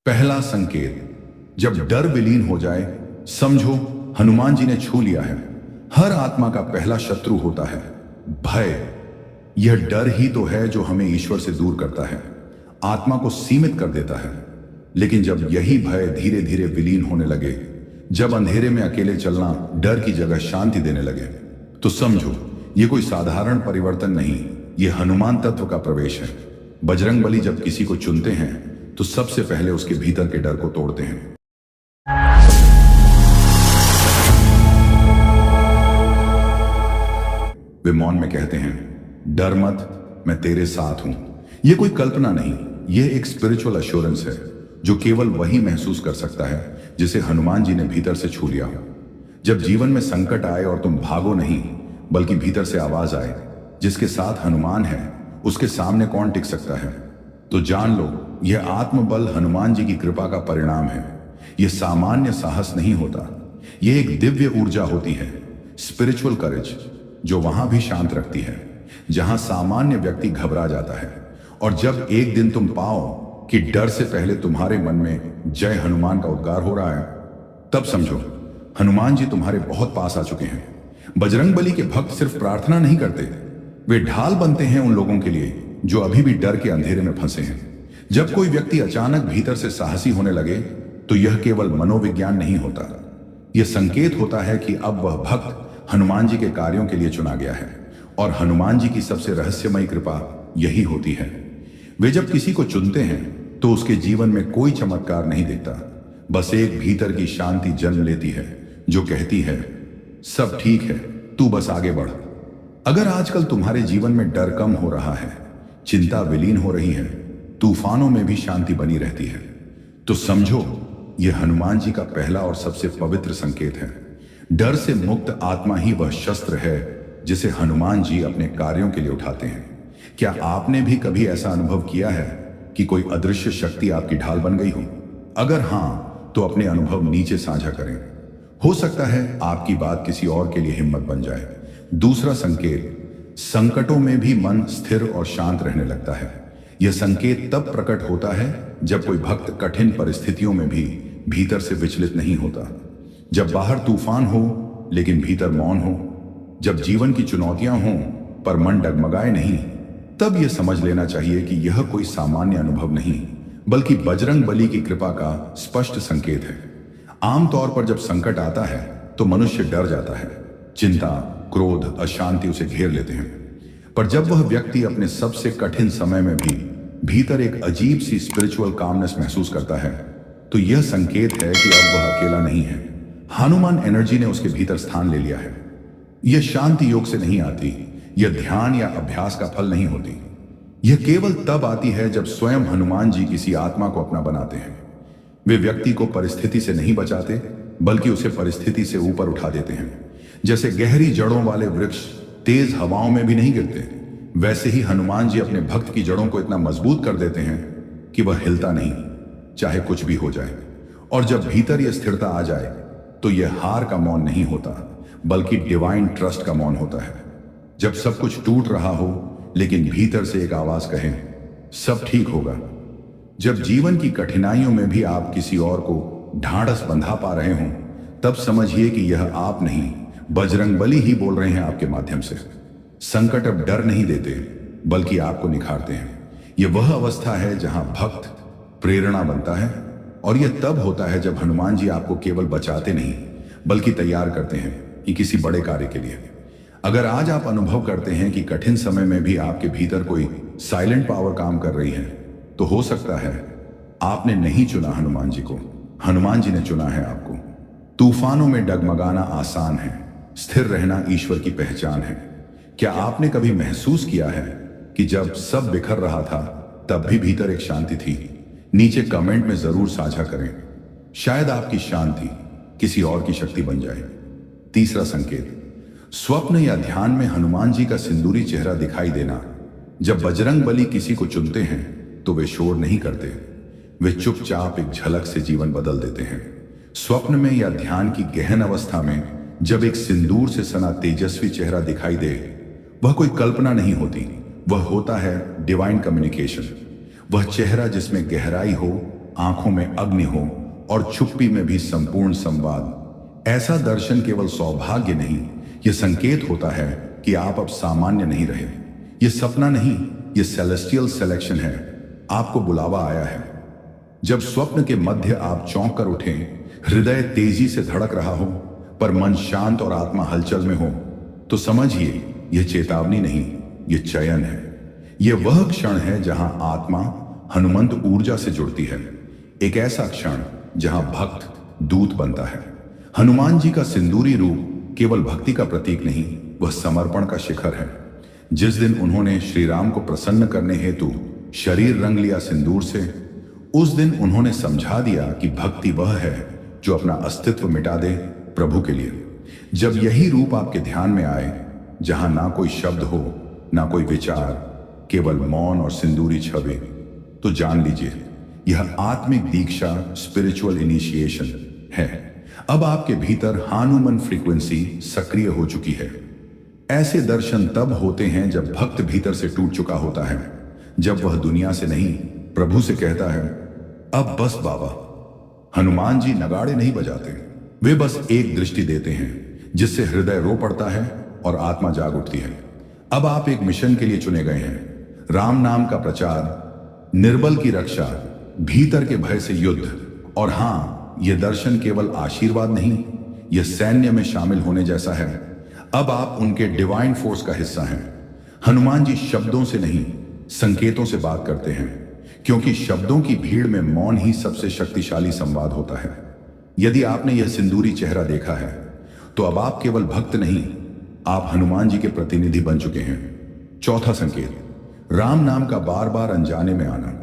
पहला संकेत, जब डर विलीन हो जाए, समझो हनुमान जी ने छू लिया है। हर आत्मा का पहला शत्रु होता है भय। यह डर ही तो है जो हमें ईश्वर से दूर करता है, आत्मा को सीमित कर देता है। लेकिन जब यही भय धीरे धीरे विलीन होने लगे, जब अंधेरे में अकेले चलना डर की जगह शांति देने लगे, तो समझो ये कोई साधारण परिवर्तन नहीं, ये हनुमान तत्व का प्रवेश है। बजरंगबली जब किसी को चुनते हैं तो सबसे पहले उसके भीतर के डर को तोड़ते हैं। वे मौन में कहते हैं, डर मत, मैं तेरे साथ हूं। यह कोई कल्पना नहीं, यह एक स्पिरिचुअल एश्योरेंस है जो केवल वही महसूस कर सकता है जिसे हनुमान जी ने भीतर से छू लिया हो। जब जीवन में संकट आए और तुम भागो नहीं, बल्कि भीतर से आवाज आए, जिसके साथ हनुमान है उसके सामने कौन टिक सकता है, तो जान लो यह आत्मबल हनुमान जी की कृपा का परिणाम है। यह सामान्य साहस नहीं होता, यह एक दिव्य ऊर्जा होती है, स्पिरिचुअल करेज, जो वहां भी शांत रखती है जहां सामान्य व्यक्ति घबरा जाता है। और जब एक दिन तुम पाओ कि डर से पहले तुम्हारे मन में जय हनुमान का उद्गार हो रहा है, तब समझो हनुमान जी तुम्हारे बहुत पास आ चुके हैं। बजरंगबली के भक्त सिर्फ प्रार्थना नहीं करते, वे ढाल बनते हैं उन लोगों के लिए जो अभी भी डर के अंधेरे में फंसे हैं। जब कोई व्यक्ति अचानक भीतर से साहसी होने लगे तो यह केवल मनोविज्ञान नहीं होता, यह संकेत होता है कि अब वह भक्त हनुमान जी के कार्यों के लिए चुना गया है। और हनुमान जी की सबसे रहस्यमयी कृपा यही होती है। वे जब किसी को चुनते हैं तो उसके जीवन में कोई चमत्कार नहीं दिखता, बस एक भीतर की शांति जन्म लेती है जो कहती है, सब ठीक है, तू बस आगे बढ़। अगर आजकल तुम्हारे जीवन में डर कम हो रहा है, चिंता विलीन हो रही है, तूफानों में भी शांति बनी रहती है, तो समझो यह हनुमान जी का पहला और सबसे पवित्र संकेत है। डर से मुक्त आत्मा ही वह शस्त्र है जिसे हनुमान जी अपने कार्यों के लिए उठाते हैं। क्या आपने भी कभी ऐसा अनुभव किया है कि कोई अदृश्य शक्ति आपकी ढाल बन गई हो? अगर हां, तो अपने अनुभव नीचे साझा करें, हो सकता है आपकी बात किसी और के लिए हिम्मत बन जाए। दूसरा संकेत, संकटों में भी मन स्थिर और शांत रहने लगता है। यह संकेत तब प्रकट होता है जब कोई भक्त कठिन परिस्थितियों में भी भीतर से विचलित नहीं होता। जब बाहर तूफान हो लेकिन भीतर मौन हो, जब जीवन की चुनौतियां हों पर मन डगमगाए नहीं, तब यह समझ लेना चाहिए कि यह कोई सामान्य अनुभव नहीं, बल्कि बजरंगबली की कृपा का स्पष्ट संकेत है। आमतौर पर जब संकट आता है तो मनुष्य डर जाता है, चिंता, क्रोध, अशांति उसे घेर लेते हैं। पर जब वह व्यक्ति अपने सबसे कठिन समय में भी भीतर एक अजीब सी स्पिरिचुअल कामनेस महसूस करता है, तो यह संकेत है कि अब वह अकेला नहीं है। हनुमान एनर्जी ने उसके भीतर स्थान ले लिया है। यह शांति योग से नहीं आती, यह ध्यान या अभ्यास का फल नहीं होती, यह केवल तब आती है जब स्वयं हनुमान जी किसी आत्मा को अपना बनाते हैं। वे व्यक्ति को परिस्थिति से नहीं बचाते, बल्कि उसे परिस्थिति से ऊपर उठा देते हैं। जैसे गहरी जड़ों वाले वृक्ष तेज हवाओं में भी नहीं गिरते, वैसे ही हनुमान जी अपने भक्त की जड़ों को इतना मजबूत कर देते हैं कि वह हिलता नहीं, चाहे कुछ भी हो जाए। और जब भीतर यह स्थिरता आ जाए तो यह हार का मौन नहीं होता, बल्कि डिवाइन ट्रस्ट का मौन होता है। जब सब कुछ टूट रहा हो लेकिन भीतर से एक आवाज कहे, सब ठीक होगा। जब जीवन की कठिनाइयों में भी आप किसी और को ढांढस बंधा पा रहे हों, तब समझिए कि यह आप नहीं, बजरंगबली ही बोल रहे हैं आपके माध्यम से। संकट अब डर नहीं देते, बल्कि आपको निखारते हैं। यह वह अवस्था है जहां भक्त प्रेरणा बनता है, और यह तब होता है जब हनुमान जी आपको केवल बचाते नहीं, बल्कि तैयार करते हैं कि किसी बड़े कार्य के लिए। अगर आज आप अनुभव करते हैं कि कठिन समय में भी आपके भीतर कोई साइलेंट पावर काम कर रही है, तो हो सकता है आपने नहीं चुना हनुमान जी को, हनुमान जी ने चुना है आपको। तूफानों में डगमगाना आसान है, स्थिर रहना ईश्वर की पहचान है। क्या आपने कभी महसूस किया है कि जब सब बिखर रहा था तब भी भीतर एक शांति थी? नीचे कमेंट में जरूर साझा करें, शायद आपकी शांति किसी और की शक्ति बन जाए। तीसरा संकेत, स्वप्न या ध्यान में हनुमान जी का सिंदूरी चेहरा दिखाई देना। जब बजरंगबली किसी को चुनते हैं तो वे शोर नहीं करते, वे चुपचाप एक झलक से जीवन बदल देते हैं। स्वप्न में या ध्यान की गहन अवस्था में जब एक सिंदूर से सना तेजस्वी चेहरा दिखाई दे, वह कोई कल्पना नहीं होती, वह होता है डिवाइन कम्युनिकेशन। वह चेहरा जिसमें गहराई हो आंखों में अग्नि हो और चुप्पी में भी संपूर्ण संवाद। ऐसा दर्शन केवल सौभाग्य नहीं, यह संकेत होता है कि आप अब सामान्य नहीं रहे। यह सपना नहीं, यह सेलेस्टियल सिलेक्शन है। आपको बुलावा आया है। जब स्वप्न के मध्य आप चौंक कर उठें, हृदय तेजी से धड़क रहा हो पर मन शांत और आत्मा हलचल में हो, तो समझिए यह चेतावनी नहीं, यह चयन है। यह वह क्षण है जहां आत्मा हनुमंत ऊर्जा से जुड़ती है। एक ऐसा क्षण जहां भक्त दूत बनता है। हनुमान जी का सिंदूरी रूप केवल भक्ति का प्रतीक नहीं, वह समर्पण का शिखर है। जिस दिन उन्होंने श्री राम को प्रसन्न करने हेतु शरीर रंग लिया सिंदूर से, उस दिन उन्होंने समझा दिया कि भक्ति वह है जो अपना अस्तित्व मिटा दे प्रभु के लिए। जब यही रूप आपके ध्यान में आए, जहां ना कोई शब्द हो, ना कोई विचार, केवल मौन और सिंदूरी छवि, तो जान लीजिए यह आत्मिक दीक्षा, स्पिरिचुअल इनिशिएशन है। अब आपके भीतर हानुमन फ्रीक्वेंसी सक्रिय हो चुकी है। ऐसे दर्शन तब होते हैं जब भक्त भीतर से टूट चुका होता है, जब वह दुनिया से नहीं प्रभु से कहता है, अब बस बाबा। हनुमान जी नगाड़े नहीं बजाते, वे बस एक दृष्टि देते हैं जिससे हृदय रो पड़ता है और आत्मा जाग उठती है। अब आप एक मिशन के लिए चुने गए हैं, राम नाम का प्रचार, निर्बल की रक्षा, भीतर के भय से युद्ध। और हां, यह दर्शन केवल आशीर्वाद नहीं, यह सैन्य में शामिल होने जैसा है। अब आप उनके डिवाइन फोर्स का हिस्सा हैं। हनुमान जी शब्दों से नहीं, संकेतों से बात करते हैं, क्योंकि शब्दों की भीड़ में मौन ही सबसे शक्तिशाली संवाद होता है। यदि आपने यह सिंदूरी चेहरा देखा है, तो अब आप केवल भक्त नहीं, आप हनुमान जी के प्रतिनिधि बन चुके हैं। चौथा संकेत, राम नाम का बार बार अनजाने में आना।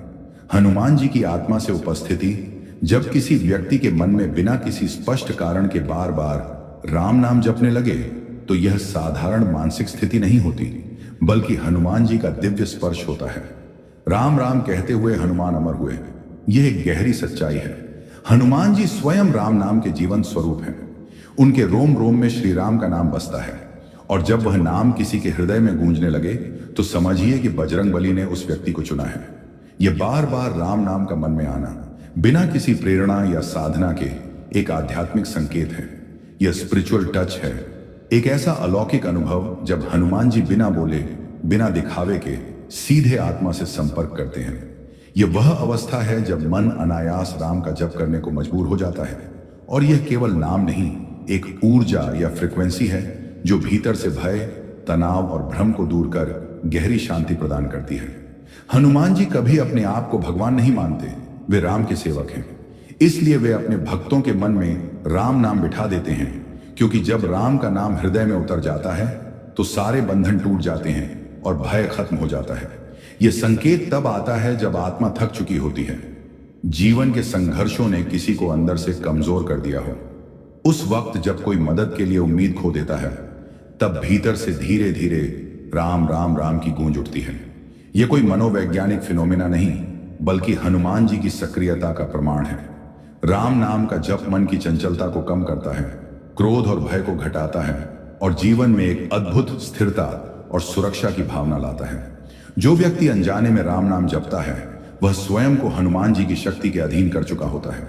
हनुमान जी की आत्मा से उपस्थिति जब किसी व्यक्ति के मन में बिना किसी स्पष्ट कारण के बार बार राम नाम जपने लगे, तो यह साधारण मानसिक स्थिति नहीं होती, बल्कि हनुमान जी का दिव्य स्पर्श होता है। राम राम कहते हुए हनुमान अमर हुए, यह एक गहरी सच्चाई है। हनुमान जी स्वयं राम नाम के जीवन स्वरूप हैं। उनके रोम रोम में श्री राम का नाम बसता है, और जब वह नाम किसी के हृदय में गूंजने लगे, तो समझिए कि बजरंग बली ने उस व्यक्ति को चुना है। यह बार बार राम नाम का मन में आना बिना किसी प्रेरणा या साधना के एक आध्यात्मिक संकेत है। यह स्पिरिचुअल टच है, एक ऐसा अलौकिक अनुभव जब हनुमान जी बिना बोले, बिना दिखावे के सीधे आत्मा से संपर्क करते हैं। यह वह अवस्था है जब मन अनायास राम का जप करने को मजबूर हो जाता है। और यह केवल नाम नहीं, एक ऊर्जा या फ्रिक्वेंसी है जो भीतर से भय, तनाव और भ्रम को दूर कर गहरी शांति प्रदान करती है। हनुमान जी कभी अपने आप को भगवान नहीं मानते, वे राम के सेवक हैं। इसलिए वे अपने भक्तों के मन में राम नाम बिठा देते हैं, क्योंकि जब राम का नाम हृदय में उतर जाता है, तो सारे बंधन टूट जाते हैं और भय खत्म हो जाता है। यह संकेत तब आता है जब आत्मा थक चुकी होती है, जीवन के संघर्षों ने किसी को अंदर से कमजोर कर दिया हो। उस वक्त जब कोई मदद के लिए उम्मीद खो देता है, तब भीतर से धीरे धीरे राम राम राम की गूंज उठती है। यह कोई मनोवैज्ञानिक फिनोमिना नहीं, बल्कि हनुमान जी की सक्रियता का प्रमाण है। राम नाम का जप मन की चंचलता को कम करता है, क्रोध और भय को घटाता है, और जीवन में एक अद्भुत स्थिरता और सुरक्षा की भावना लाता है। जो व्यक्ति अनजाने में राम नाम जपता है, वह स्वयं को हनुमान जी की शक्ति के अधीन कर चुका होता है।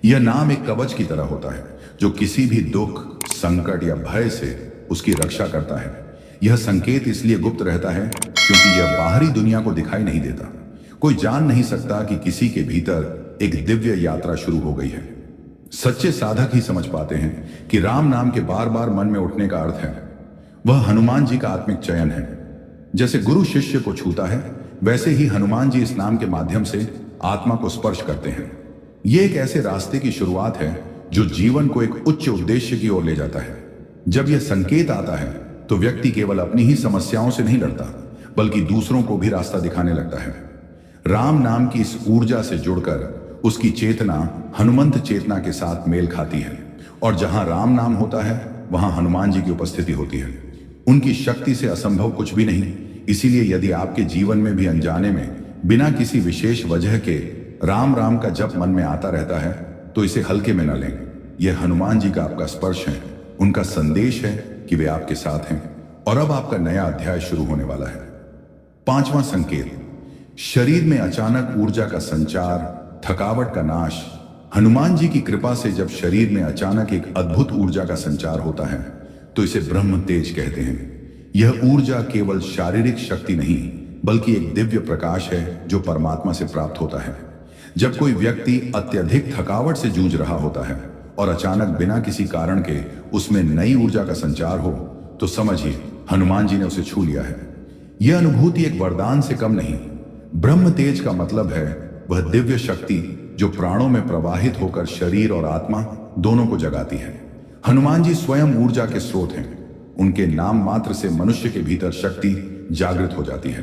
यह नाम एक कवच की तरह होता है, जो किसी भी दुख, संकट या भय से उसकी रक्षा करता है। यह संकेत इसलिए गुप्त रहता है क्योंकि यह बाहरी दुनिया को दिखाई नहीं देता। कोई जान नहीं सकता कि किसी के भीतर एक दिव्य यात्रा शुरू हो गई है। सच्चे साधक ही समझ पाते हैं कि राम नाम के बार बार मन में उठने का अर्थ है वह हनुमान जी का आत्मिक चयन है। जैसे गुरु शिष्य को छूता है, वैसे ही हनुमान जी इस नाम के माध्यम से आत्मा को स्पर्श करते हैं। यह एक ऐसे रास्ते की शुरुआत है जो जीवन को एक उच्च उद्देश्य की ओर ले जाता है। जब यह संकेत आता है, तो व्यक्ति केवल अपनी ही समस्याओं से नहीं लड़ता, बल्कि दूसरों को भी रास्ता दिखाने लगता है। राम नाम की इस ऊर्जा से जुड़कर उसकी चेतना हनुमंत चेतना के साथ मेल खाती है, और जहां राम नाम होता है, वहां हनुमान जी की उपस्थिति होती है। उनकी शक्ति से असंभव कुछ भी नहीं। इसीलिए यदि आपके जीवन में भी अनजाने में बिना किसी विशेष वजह के राम राम का जप मन में आता रहता है, तो इसे हल्के में न लें। यह हनुमान जी का आपका स्पर्श है, उनका संदेश है कि वे आपके साथ हैं, और अब आपका नया अध्याय शुरू होने वाला है। पांचवां संकेत, शरीर में अचानक ऊर्जा का संचार थकावट का नाश। हनुमान जी की कृपा से जब शरीर में अचानक एक अद्भुत ऊर्जा का संचार होता है तो इसे ब्रह्म तेज कहते हैं। यह ऊर्जा केवल शारीरिक शक्ति नहीं बल्कि एक दिव्य प्रकाश है जो परमात्मा से प्राप्त होता है। जब कोई व्यक्ति अत्यधिक थकावट से जूझ रहा होता है और अचानक बिना किसी कारण के उसमें नई ऊर्जा का संचार हो तो समझिए हनुमान जी ने उसे छू लिया है। यह अनुभूति एक वरदान से कम नहीं। ब्रह्म तेज का मतलब है वह दिव्य शक्ति जो प्राणों में प्रवाहित होकर शरीर और आत्मा दोनों को जगाती है। हनुमान जी स्वयं ऊर्जा के स्रोत हैं। उनके नाम मात्र से मनुष्य के भीतर शक्ति जागृत हो जाती है।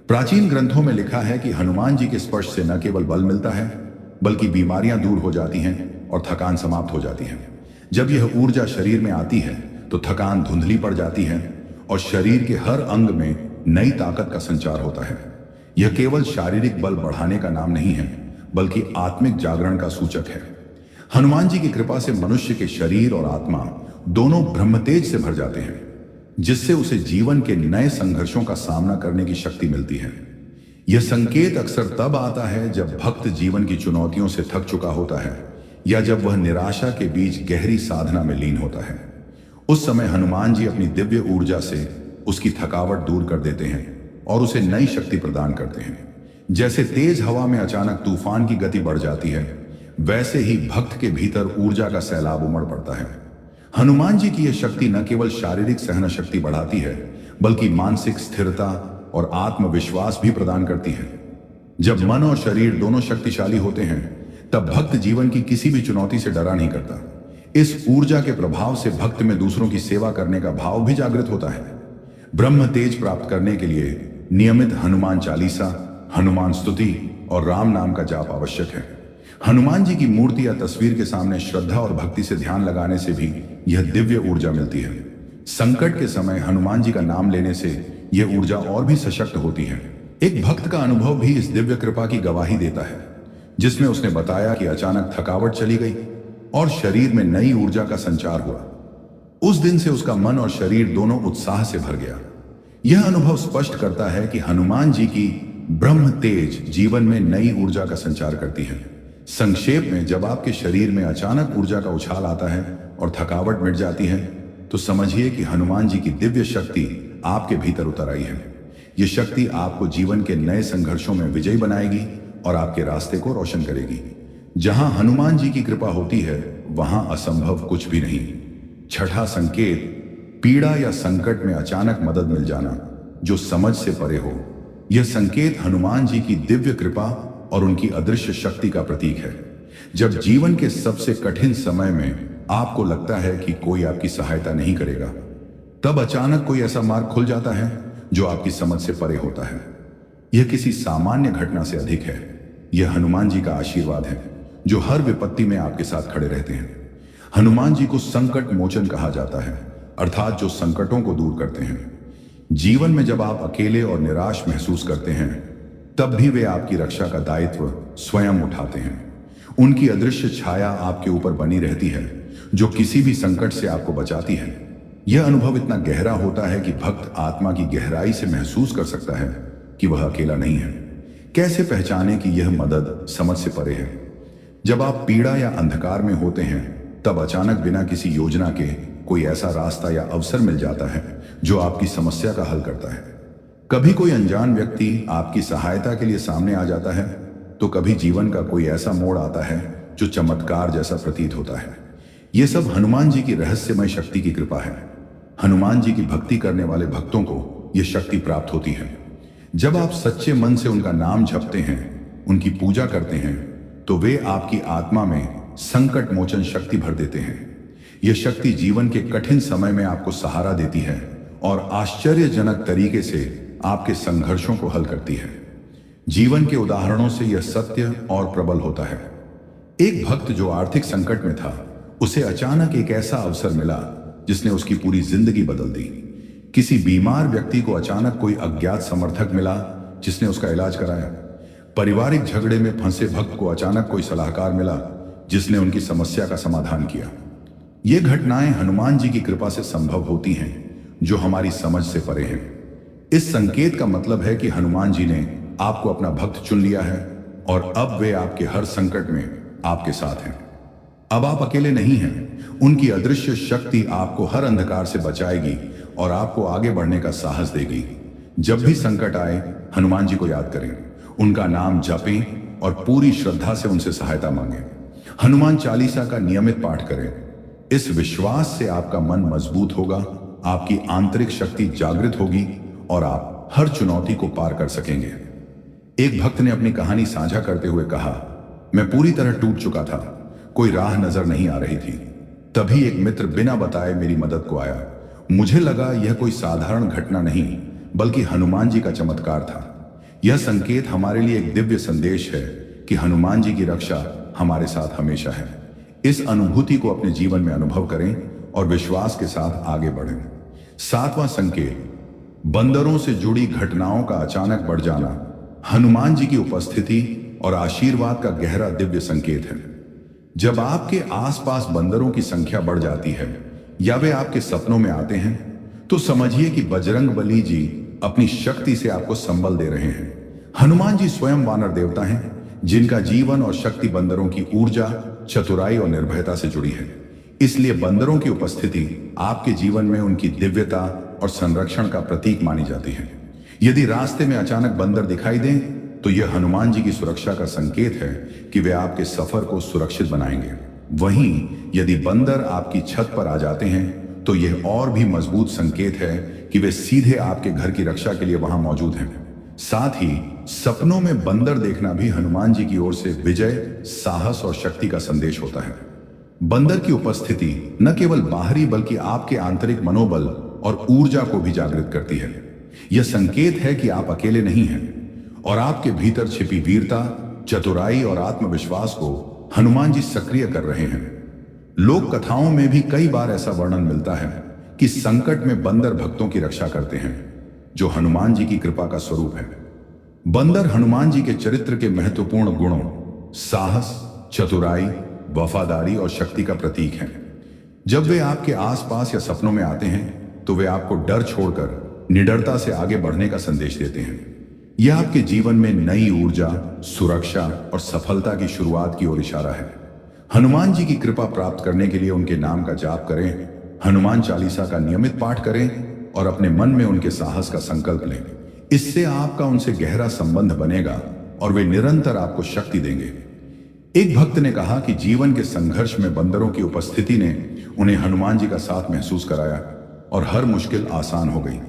प्राचीन ग्रंथों में लिखा है कि हनुमान जी के स्पर्श से न केवल बल मिलता है बल्कि बीमारियां दूर हो जाती हैं और थकान समाप्त हो जाती है। जब यह ऊर्जा शरीर में आती है तो थकान धुंधली पड़ जाती है और शरीर के हर अंग में नई ताकत का संचार होता है। यह केवल शारीरिक बल बढ़ाने का नाम नहीं है बल्कि आत्मिक जागरण का सूचक है। हनुमान जी की कृपा से मनुष्य के शरीर और आत्मा दोनों ब्रह्मतेज से भर जाते हैं जिससे उसे जीवन के नए संघर्षों का सामना करने की शक्ति मिलती है। यह संकेत अक्सर तब आता है जब भक्त जीवन की चुनौतियों से थक चुका होता है या जब वह निराशा के बीच गहरी साधना में लीन होता है। उस समय हनुमान जी अपनी दिव्य ऊर्जा से उसकी थकावट दूर कर देते हैं और उसे नई शक्ति प्रदान करते हैं। जैसे तेज हवा में अचानक तूफान की गति बढ़ जाती है वैसे ही भक्त के भीतर ऊर्जा का सैलाब उमड़ पड़ता है। हनुमान जी की यह शक्ति न केवल शारीरिक सहन शक्ति बढ़ाती है बल्कि मानसिक स्थिरता और आत्मविश्वास भी प्रदान करती है। जब मन और शरीर दोनों शक्तिशाली होते हैं तब भक्त जीवन की किसी भी चुनौती से डरा नहीं करता। इस ऊर्जा के प्रभाव से भक्त में दूसरों की सेवा करने का भाव भी जागृत होता है। ब्रह्म तेज प्राप्त करने के लिए नियमित हनुमान चालीसा, हनुमान स्तुति और राम नाम का जाप आवश्यक है। हनुमान जी की मूर्ति या तस्वीर के सामने श्रद्धा और भक्ति से ध्यान लगाने से भी यह दिव्य ऊर्जा मिलती है। संकट के समय हनुमान जी का नाम लेने से यह ऊर्जा और भी सशक्त होती है। एक भक्त का अनुभव भी इस दिव्य कृपा की गवाही देता है जिसमें उसने बताया कि अचानक थकावट चली गई और शरीर में नई ऊर्जा का संचार हुआ। उस दिन से उसका मन और शरीर दोनों उत्साह से भर गया। यह अनुभव स्पष्ट करता है कि हनुमान जी की ब्रह्म तेज जीवन में नई ऊर्जा का संचार करती है। संक्षेप में, जब आपके शरीर में अचानक ऊर्जा का उछाल आता है और थकावट मिट जाती है तो समझिए कि हनुमान जी की दिव्य शक्ति आपके भीतर उतर आई है। यह शक्ति आपको जीवन के नए संघर्षों में विजयी बनाएगी और आपके रास्ते को रोशन करेगी। जहां हनुमान जी की कृपा होती है वहां असंभव कुछ भी नहीं। छठा संकेत, पीड़ा या संकट में अचानक मदद मिल जाना जो समझ से परे हो। यह संकेत हनुमान जी की दिव्य कृपा और उनकी अदृश्य शक्ति का प्रतीक है। जब जीवन के सबसे कठिन समय में आपको लगता है कि कोई आपकी सहायता नहीं करेगा, तब अचानक कोई ऐसा मार्ग खुल जाता है जो आपकी समझ से परे होता है। यह किसी सामान्य घटना से अधिक है। यह हनुमान जी का आशीर्वाद है जो हर विपत्ति में आपके साथ खड़े रहते हैं। हनुमान जी को संकट मोचन कहा जाता है, अर्थात जो संकटों को दूर करते हैं। जीवन में जब आप अकेले और निराश महसूस करते हैं तब भी वे आपकी रक्षा का दायित्व स्वयं उठाते हैं। उनकी अदृश्य छाया आपके ऊपर बनी रहती है जो किसी भी संकट से आपको बचाती है। यह अनुभव इतना गहरा होता है कि भक्त आत्मा की गहराई से महसूस कर सकता है कि वह अकेला नहीं है। कैसे पहचाने कि यह मदद समझ से परे है? जब आप पीड़ा या अंधकार में होते हैं तब अचानक बिना किसी योजना के कोई ऐसा रास्ता या अवसर मिल जाता है जो आपकी समस्या का हल करता है। कभी कोई अनजान व्यक्ति आपकी सहायता के लिए सामने आ जाता है तो कभी जीवन का कोई ऐसा मोड़ आता है जो चमत्कार जैसा प्रतीत होता है। यह सब हनुमान जी की रहस्यमय शक्ति की कृपा है। हनुमान जी की भक्ति करने वाले भक्तों को यह शक्ति प्राप्त होती है। जब आप सच्चे मन से उनका नाम जपते हैं, उनकी पूजा करते हैं, तो वे आपकी आत्मा में संकट मोचन शक्ति भर देते हैं। यह शक्ति जीवन के कठिन समय में आपको सहारा देती है और आश्चर्यजनक तरीके से आपके संघर्षों को हल करती है। जीवन के उदाहरणों से यह सत्य और प्रबल होता है। एक भक्त जो आर्थिक संकट में था, उसे अचानक एक ऐसा अवसर मिला जिसने उसकी पूरी जिंदगी बदल दी। किसी बीमार व्यक्ति को अचानक कोई अज्ञात समर्थक मिला जिसने उसका इलाज कराया। पारिवारिक झगड़े में फंसे भक्त को अचानक कोई सलाहकार मिला जिसने उनकी समस्या का समाधान किया। ये घटनाएं हनुमान जी की कृपा से संभव होती हैं जो हमारी समझ से परे हैं। इस संकेत का मतलब है कि हनुमान जी ने आपको अपना भक्त चुन लिया है और अब वे आपके हर संकट में आपके साथ हैं। अब आप अकेले नहीं हैं। उनकी अदृश्य शक्ति आपको हर अंधकार से बचाएगी और आपको आगे बढ़ने का साहस देगी। जब भी संकट आए, हनुमान जी को याद करें, उनका नाम जपें और पूरी श्रद्धा से उनसे सहायता मांगें। हनुमान चालीसा का नियमित पाठ करें। इस विश्वास से आपका मन मजबूत होगा, आपकी आंतरिक शक्ति जागृत होगी और आप हर चुनौती को पार कर सकेंगे। एक भक्त ने अपनी कहानी साझा करते हुए कहा, मैं पूरी तरह टूट चुका था, कोई राह नजर नहीं आ रही थी। तभी एक मित्र बिना बताए मेरी मदद को आया। मुझे लगा यह कोई साधारण घटना नहीं, बल्कि हनुमान जी का चमत्कार था। यह संकेत हमारे लिए एक दिव्य संदेश है कि हनुमान जी की रक्षा हमारे साथ हमेशा है। इस अनुभूति को अपने जीवन में अनुभव करें और विश्वास के साथ आगे बढ़ें। 7वां संकेत, बंदरों से जुड़ी घटनाओं का अचानक बढ़ जाना हनुमान जी की उपस्थिति और आशीर्वाद का गहरा दिव्य संकेत है। जब आपके आसपास बंदरों की संख्या बढ़ जाती है या वे आपके सपनों में आते हैं, तो समझिए कि बजरंग बली जी अपनी शक्ति से आपको संबल दे रहे हैं। हनुमान जी स्वयं वानर देवता हैं, जिनका जीवन और शक्ति बंदरों की ऊर्जा, चतुराई और निर्भयता से जुड़ी है। इसलिए बंदरों की उपस्थिति आपके जीवन में उनकी दिव्यता और संरक्षण का प्रतीक मानी जाती है। यदि रास्ते में अचानक बंदर दिखाई दें, तो यह हनुमान जी की सुरक्षा का संकेत है कि वे आपके सफर को सुरक्षित बनाएंगे। वहीं यदि बंदर आपकी छत पर आ जाते हैं, तो यह और भी मजबूत संकेत है कि वे सीधे आपके घर की रक्षा के लिए वहां मौजूद हैं। साथ ही सपनों में बंदर देखना भी हनुमान जी की ओर से विजय, साहस और शक्ति का संदेश होता है। बंदर की उपस्थिति न केवल बाहरी बल्कि आपके आंतरिक मनोबल और ऊर्जा को भी जागृत करती है। यह संकेत है कि आप अकेले नहीं हैं और आपके भीतर छिपी वीरता, चतुराई और आत्मविश्वास को हनुमान जी सक्रिय कर रहे हैं। लोक कथाओं में भी कई बार ऐसा वर्णन मिलता है कि संकट में बंदर भक्तों की रक्षा करते हैं, जो हनुमान जी की कृपा का स्वरूप है। बंदर हनुमान जी के चरित्र के महत्वपूर्ण गुणों, साहस, चतुराई, वफादारी और शक्ति का प्रतीक हैं। जब वे आपके आसपास या सपनों में आते हैं, तो वे आपको डर छोड़कर निडरता से आगे बढ़ने का संदेश देते हैं। यह आपके जीवन में नई ऊर्जा, सुरक्षा और सफलता की शुरुआत की ओर इशारा है। हनुमान जी की कृपा प्राप्त करने के लिए उनके नाम का जाप करें, हनुमान चालीसा का नियमित पाठ करें और अपने मन में उनके साहस का संकल्प लें। इससे आपका उनसे गहरा संबंध बनेगा और वे निरंतर आपको शक्ति देंगे। एक भक्त ने कहा कि जीवन के संघर्ष में बंदरों की उपस्थिति ने उन्हें हनुमान जी का साथ महसूस कराया और हर मुश्किल आसान हो गई।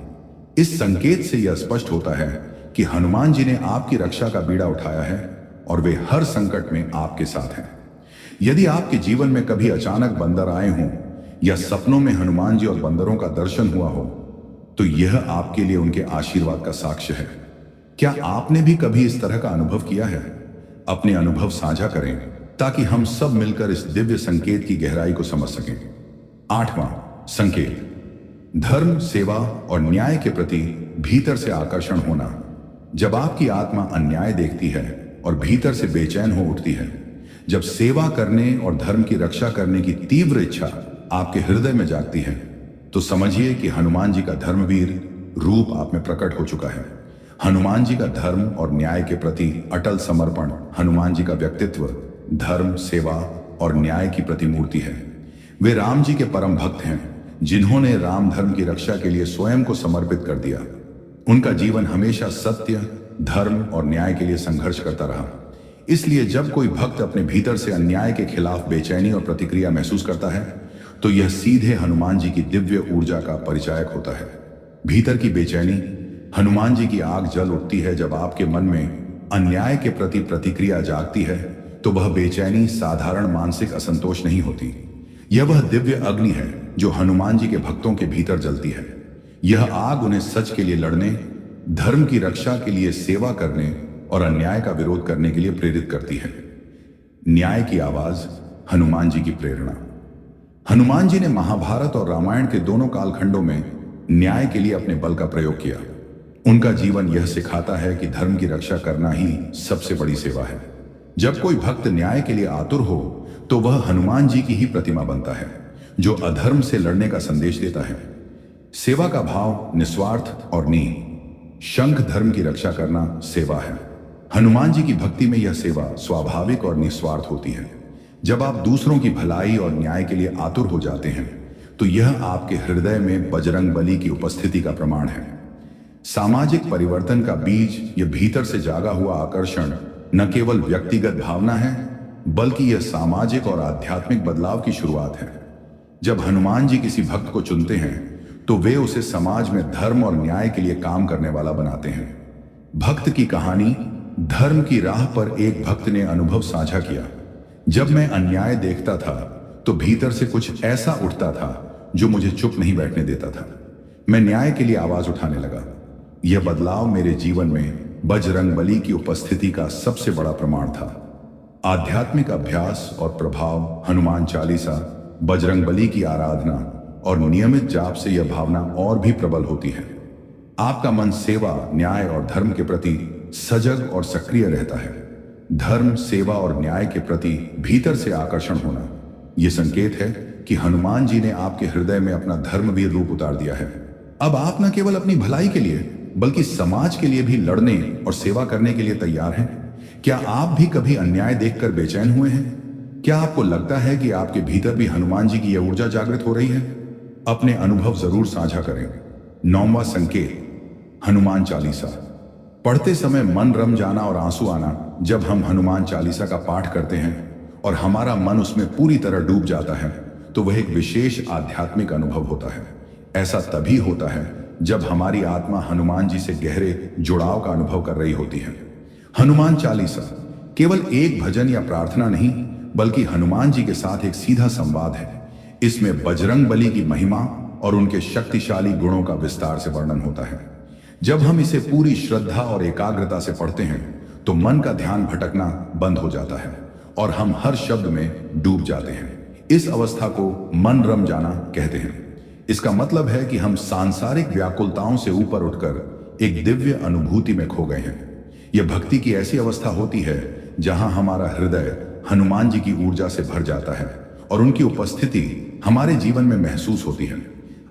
इस संकेत से यह स्पष्ट होता है कि हनुमान जी ने आपकी रक्षा का बीड़ा उठाया है और वे हर संकट में आपके साथ हैं। यदि आपके जीवन में कभी अचानक बंदर आए हों या सपनों में हनुमान जी और बंदरों का दर्शन हुआ हो, तो यह आपके लिए उनके आशीर्वाद का साक्ष्य है। क्या आपने भी कभी इस तरह का अनुभव किया है? अपने अनुभव साझा करें ताकि हम सब मिलकर इस दिव्य संकेत की गहराई को समझ सकें। 8वां संकेत, धर्म, सेवा और न्याय के प्रति भीतर से आकर्षण होना। जब आपकी आत्मा अन्याय देखती है और भीतर से बेचैन हो उठती है, जब सेवा करने और धर्म की रक्षा करने की तीव्र इच्छा आपके हृदय में जागती है, तो समझिए कि हनुमान जी का धर्मवीर रूप आप में प्रकट हो चुका है। हनुमान जी का धर्म और न्याय के प्रति अटल समर्पण हनुमान जी का व्यक्तित्व धर्म, सेवा और न्याय की प्रतिमूर्ति है। वे राम जी के परम भक्त हैं, जिन्होंने राम धर्म की रक्षा के लिए स्वयं को समर्पित कर दिया। उनका जीवन हमेशा सत्य, धर्म और न्याय के लिए संघर्ष करता रहा। इसलिए जब कोई भक्त अपने भीतर से अन्याय के खिलाफ बेचैनी और प्रतिक्रिया महसूस करता है, तो यह सीधे हनुमान जी की दिव्य ऊर्जा का परिचायक होता है। भीतर की बेचैनी, हनुमान जी की आग जल उठती है। जब आपके मन में अन्याय के प्रति प्रतिक्रिया जागती है, तो वह बेचैनी साधारण मानसिक असंतोष नहीं होती। यह वह दिव्य अग्नि है जो हनुमान जी के भक्तों के भीतर जलती है। यह आग उन्हें सच के लिए लड़ने, धर्म की रक्षा के लिए सेवा करने और अन्याय का विरोध करने के लिए प्रेरित करती है। न्याय की आवाज, हनुमान जी की प्रेरणा। हनुमान जी ने महाभारत और रामायण के दोनों कालखंडों में न्याय के लिए अपने बल का प्रयोग किया। उनका जीवन यह सिखाता है कि धर्म की रक्षा करना ही सबसे बड़ी सेवा है। जब कोई भक्त न्याय के लिए आतुर हो, तो वह हनुमान जी की ही प्रतिमा बनता है, जो अधर्म से लड़ने का संदेश देता है। सेवा का भाव निस्वार्थ और नीह। शंख धर्म की रक्षा करना सेवा है। हनुमान जी की भक्ति में यह सेवा स्वाभाविक और निस्वार्थ होती है। जब आप दूसरों की भलाई और न्याय के लिए आतुर हो जाते हैं तो यह आपके हृदय में बजरंग बली की उपस्थिति का प्रमाण है। सामाजिक परिवर्तन का बीज, यह भीतर से जागा हुआ आकर्षण न केवल व्यक्तिगत भावना है बल्कि यह सामाजिक और आध्यात्मिक बदलाव की शुरुआत है। जब हनुमान जी किसी भक्त को चुनते हैं तो वे उसे समाज में धर्म और न्याय के लिए काम करने वाला बनाते हैं। भक्त की कहानी। धर्म की राह पर एक भक्त ने अनुभव साझा किया। जब मैं अन्याय देखता था तो भीतर से कुछ ऐसा उठता था जो मुझे चुप नहीं बैठने देता था। मैं न्याय के लिए आवाज उठाने लगा। यह बदलाव मेरे जीवन में बजरंगबली की उपस्थिति का सबसे बड़ा प्रमाण था। आध्यात्मिक अभ्यास और प्रभाव। हनुमान चालीसा, बजरंगबली की आराधना और नियमित जाप से यह भावना और भी प्रबल होती है। आपका मन सेवा, न्याय और धर्म के प्रति सजग और सक्रिय रहता है। धर्म, सेवा और न्याय के प्रति भीतर से आकर्षण होना यह संकेत है कि हनुमान जी ने आपके हृदय में अपना धर्मवीर रूप उतार दिया है। अब आप न केवल अपनी भलाई के लिए बल्कि समाज के लिए भी लड़ने और सेवा करने के लिए तैयार हैं। क्या आप भी कभी अन्याय देखकर बेचैन हुए हैं? क्या आपको लगता है कि आपके भीतर भी हनुमान जी की यह ऊर्जा जागृत हो रही है? अपने अनुभव जरूर साझा करें। 9वां संकेत, हनुमान चालीसा। पढ़ते समय मन रम जाना और आंसू आना। जब हम हनुमान चालीसा का पाठ करते हैं और हमारा मन उसमें पूरी तरह डूब जाता है तो वह एक विशेष आध्यात्मिक अनुभव होता है। ऐसा तभी होता है जब हमारी आत्मा हनुमान जी से गहरे जुड़ाव का अनुभव कर रही होती है। हनुमान चालीसा केवल एक भजन या प्रार्थना नहीं बल्कि हनुमान जी के साथ एक सीधा संवाद है। इसमें बजरंग बली की महिमा और उनके शक्तिशाली गुणों का विस्तार से वर्णन होता है। जब हम इसे पूरी श्रद्धा और एकाग्रता से पढ़ते हैं तो मन का ध्यान भटकना बंद हो जाता है और हम हर शब्द में डूब जाते हैं। इस अवस्था को मन रम जाना कहते हैं। इसका मतलब है कि हम सांसारिक व्याकुलताओं से ऊपर उठकर एक दिव्य अनुभूति में खो गए हैं। यह भक्ति की ऐसी अवस्था होती है जहां हमारा हृदय हनुमान जी की ऊर्जा से भर जाता है और उनकी उपस्थिति हमारे जीवन में महसूस होती है।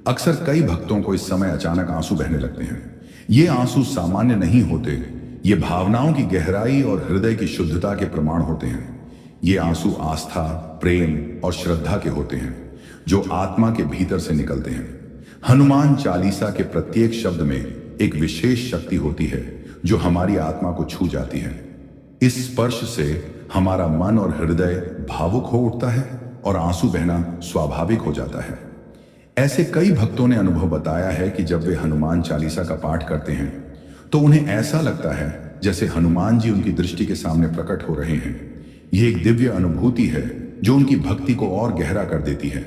अक्सर कई भक्तों को इस समय अचानक आंसू बहने लगते हैं। ये आंसू सामान्य नहीं होते, ये भावनाओं की गहराई और हृदय की शुद्धता के प्रमाण होते हैं। ये आंसू आस्था, प्रेम और श्रद्धा के होते हैं जो आत्मा के भीतर से निकलते हैं। हनुमान चालीसा के प्रत्येक शब्द में एक विशेष शक्ति होती है जो हमारी आत्मा को छू जाती है। इस स्पर्श से हमारा मन और हृदय भावुक हो उठता है और आंसू बहना स्वाभाविक हो जाता है। ऐसे कई भक्तों ने अनुभव बताया है कि जब वे हनुमान चालीसा का पाठ करते हैं तो उन्हें ऐसा लगता है जैसे हनुमान जी उनकी दृष्टि के सामने प्रकट हो रहे हैं। यह एक दिव्य अनुभूति है जो उनकी भक्ति को और गहरा कर देती है।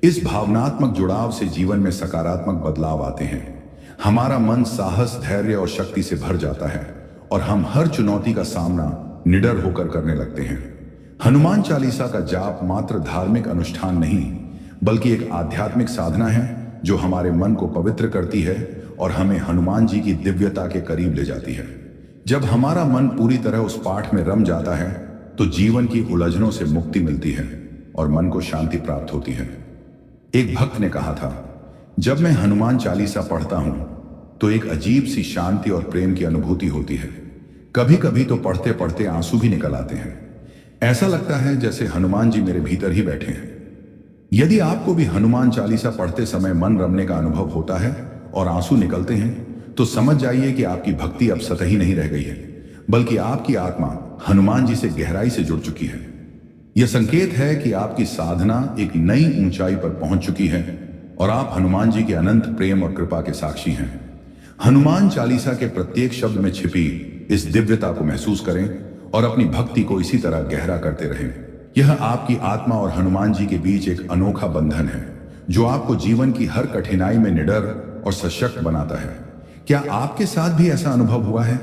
इस भावनात्मक जुड़ाव से जीवन में सकारात्मक बदलाव आते हैं। हमारा मन साहस, धैर्य और शक्ति से भर जाता है और हम हर चुनौती का सामना निडर होकर करने लगते हैं। हनुमान चालीसा का जाप मात्र धार्मिक अनुष्ठान नहीं बल्कि एक आध्यात्मिक साधना है जो हमारे मन को पवित्र करती है और हमें हनुमान जी की दिव्यता के करीब ले जाती है। जब हमारा मन पूरी तरह उस पाठ में रम जाता है तो जीवन की उलझनों से मुक्ति मिलती है और मन को शांति प्राप्त होती है। एक भक्त ने कहा था, जब मैं हनुमान चालीसा पढ़ता हूं तो एक अजीब सी शांति और प्रेम की अनुभूति होती है। कभी कभी तो पढ़ते पढ़ते आंसू भी निकल आते हैं। ऐसा लगता है जैसे हनुमान जी मेरे भीतर ही बैठे हैं। यदि आपको भी हनुमान चालीसा पढ़ते समय मन रमने का अनुभव होता है और आंसू निकलते हैं तो समझ जाइए कि आपकी भक्ति अब सतही नहीं रह गई है बल्कि आपकी आत्मा हनुमान जी से गहराई से जुड़ चुकी है। यह संकेत है कि आपकी साधना एक नई ऊंचाई पर पहुंच चुकी है और आप हनुमान जी के अनंत प्रेम और कृपा के साक्षी हैं। हनुमान चालीसा के प्रत्येक शब्द में छिपी इस दिव्यता को महसूस करें और अपनी भक्ति को इसी तरह गहरा करते रहें। यह आपकी आत्मा और हनुमान जी के बीच एक अनोखा बंधन है जो आपको जीवन की हर कठिनाई में निडर और सशक्त बनाता है। क्या आपके साथ भी ऐसा अनुभव हुआ है?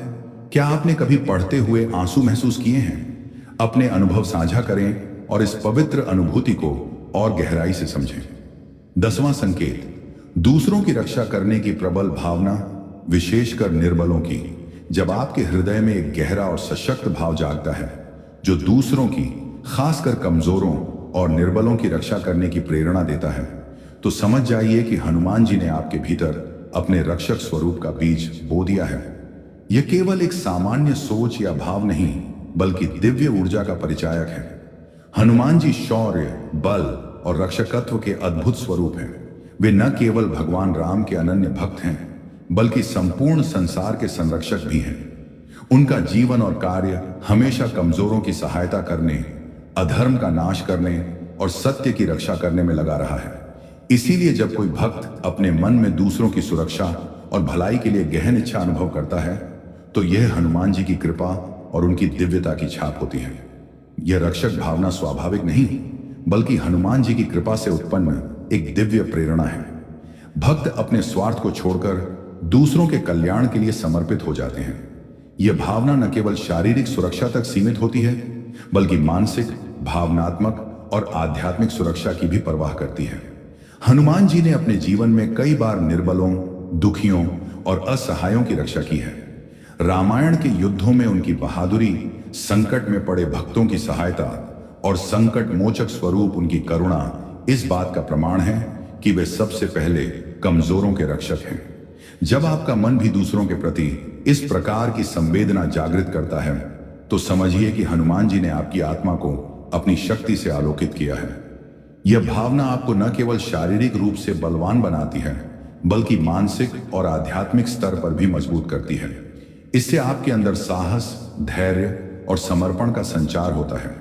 क्या आपने कभी पढ़ते हुए आंसू महसूस किए हैं? अपने अनुभव साझा करें और इस पवित्र अनुभूति को और गहराई से समझें। 10वां संकेत, दूसरों की रक्षा करने की प्रबल भावना, विशेषकर निर्बलों की। जब आपके हृदय में एक गहरा और सशक्त भाव जागता है जो दूसरों की, खासकर कमजोरों और निर्बलों की रक्षा करने की प्रेरणा देता है, तो समझ जाइए कि हनुमान जी ने आपके भीतर अपने रक्षक स्वरूप का बीज बो दिया है। यह केवल एक सामान्य सोच या भाव नहीं, बल्कि दिव्य ऊर्जा का परिचायक है। हनुमान जी शौर्य, बल और रक्षकत्व के अद्भुत स्वरूप हैं। वे न केवल भगवान राम के अनन्य भक्त हैं, बल्कि संपूर्ण संसार के संरक्षक भी हैं। उनका जीवन और कार्य हमेशा कमजोरों की सहायता करने, अधर्म का नाश करने और सत्य की रक्षा करने में लगा रहा है। इसीलिए जब कोई भक्त अपने मन में दूसरों की सुरक्षा और भलाई के लिए गहन इच्छा अनुभव करता है, तो यह हनुमान जी की कृपा और उनकी दिव्यता की छाप होती है। यह रक्षक भावना स्वाभाविक नहीं, बल्कि हनुमान जी की कृपा से उत्पन्न एक दिव्य प्रेरणा है। भक्त अपने स्वार्थ को छोड़कर दूसरों के कल्याण के लिए समर्पित हो जाते हैं। यह भावना न केवल शारीरिक सुरक्षा तक सीमित होती है, बल्कि मानसिक, भावनात्मक और आध्यात्मिक सुरक्षा की भी परवाह करती है। हनुमान जी ने अपने जीवन में कई बार निर्बलों, दुखियों और असहायों की रक्षा की है। रामायण के युद्धों में उनकी बहादुरी, संकट में पड़े भक्तों की सहायता और संकट मोचक स्वरूप उनकी करुणा इस बात का प्रमाण है कि वे सबसे पहले कमजोरों के रक्षक हैं। जब आपका मन भी दूसरों के प्रति इस प्रकार की संवेदना जागृत करता है, तो समझिए कि हनुमान जी ने आपकी आत्मा को अपनी शक्ति से आलोकित किया है। यह भावना आपको न केवल शारीरिक रूप से बलवान बनाती है, बल्कि मानसिक और आध्यात्मिक स्तर पर भी मजबूत करती है। इससे आपके अंदर साहस, धैर्य और समर्पण का संचार होता है।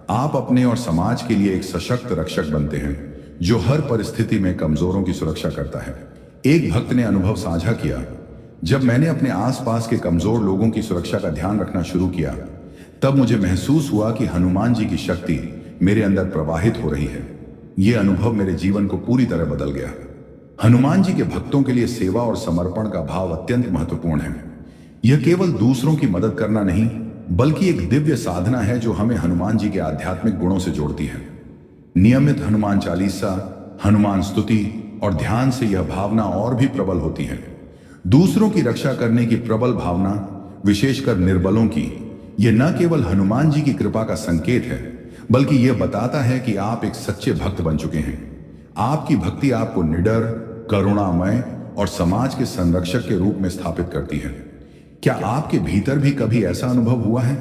आप अपने और समाज के लिए एक सशक्त रक्षक बनते हैं, जो हर परिस्थिति में कमजोरों की सुरक्षा करता है। एक भक्त ने अनुभव साझा किया, जब मैंने अपने आसपास के कमजोर लोगों की सुरक्षा का ध्यान रखना शुरू किया, तब मुझे महसूस हुआ कि हनुमान जी की शक्ति मेरे अंदर प्रवाहित हो रही है। यह अनुभव मेरे जीवन को पूरी तरह बदल गया। हनुमान जी के भक्तों के लिए सेवा और समर्पण का भाव अत्यंत महत्वपूर्ण है। यह केवल दूसरों की मदद करना नहीं, बल्कि एक दिव्य साधना है जो हमें हनुमान जी के आध्यात्मिक गुणों से जोड़ती है। नियमित हनुमान चालीसा, हनुमान स्तुति और ध्यान से यह भावना और भी प्रबल होती है। दूसरों की रक्षा करने की प्रबल भावना, विशेषकर निर्बलों की, यह न केवल हनुमान जी की कृपा का संकेत है, बल्कि यह बताता है कि आप एक सच्चे भक्त बन चुके हैं। आपकी भक्ति आपको निडर, करुणामय और समाज के संरक्षक के रूप में स्थापित करती है। क्या आपके भीतर भी कभी ऐसा अनुभव हुआ है?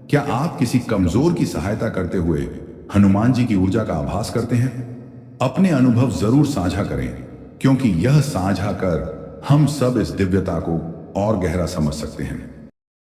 क्या आप किसी कमजोर की सहायता करते हुए हनुमान जी की ऊर्जा का आभास करते हैं? अपने अनुभव जरूर साझा करें, क्योंकि यह साझा कर हम सब इस दिव्यता को और गहरा समझ सकते हैं।